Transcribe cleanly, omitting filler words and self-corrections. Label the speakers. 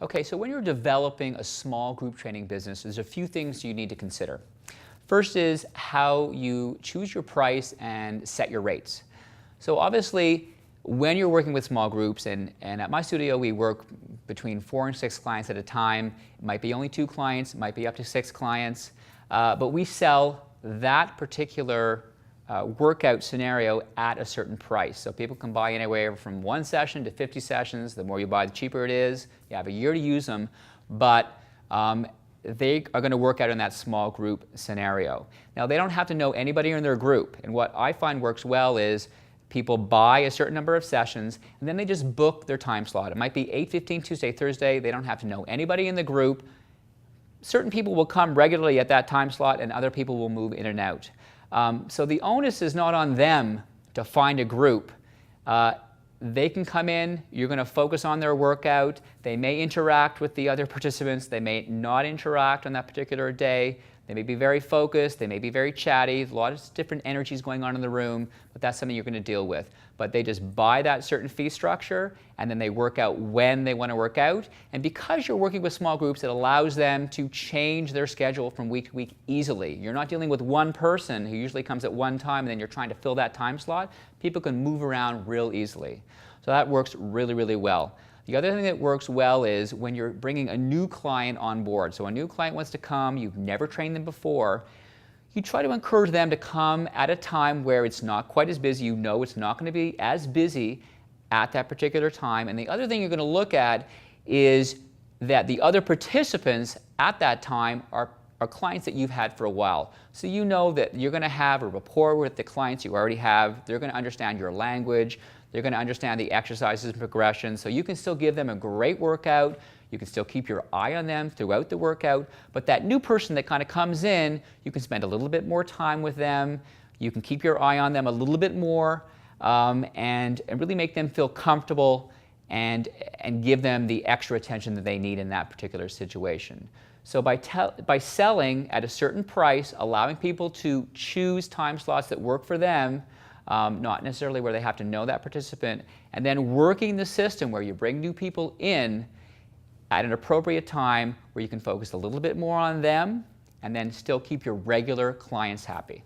Speaker 1: Okay, so when you're developing a small group training business, there's a few things you need to consider. First is how you choose your price and set your rates. So obviously, when you're working with small groups, and at my studio we work between 4 and 6 clients at a time. It might be only 2 clients, it might be up to 6 clients, but we sell that particular workout scenario at a certain price. So people can buy anywhere from 1 session to 50 sessions. The more you buy, the cheaper it is. You have a year to use them, but they are going to work out in that small group scenario. Now, they don't have to know anybody in their group, and what I find works well is people buy a certain number of sessions, and then they just book their time slot. It might be 8:15 Tuesday, Thursday. They don't have to know anybody in the group. Certain people will come regularly at that time slot, and other people will move in and out. So the onus is not on them to find a group. They can come in, you're going to focus on their workout. They may interact with the other participants. They may not interact on that particular day. They may be very focused, they may be very chatty, a lot of different energies going on in the room, but that's something you're going to deal with. But they just buy that certain fee structure, and then they work out when they want to work out. And because you're working with small groups, it allows them to change their schedule from week to week easily. You're not dealing with one person who usually comes at one time, and then you're trying to fill that time slot. People can move around real easily. So that works really, really well. The other thing that works well is when you're bringing a new client on board. So a new client wants to come, you've never trained them before, you try to encourage them to come at a time where it's not quite as busy. You know it's not going to be as busy at that particular time. And the other thing you're going to look at is that the other participants at that time are clients that you've had for a while. So you know that you're going to have a rapport with the clients you already have. They're going to understand your language. They're going to understand the exercises and progressions. So you can still give them a great workout. You can still keep your eye on them throughout the workout. But that new person that kind of comes in, you can spend a little bit more time with them. You can keep your eye on them a little bit more and really make them feel comfortable and give them the extra attention that they need in that particular situation. So by selling at a certain price, allowing people to choose time slots that work for them, not necessarily where they have to know that participant, and then working the system where you bring new people in at an appropriate time where you can focus a little bit more on them and then still keep your regular clients happy.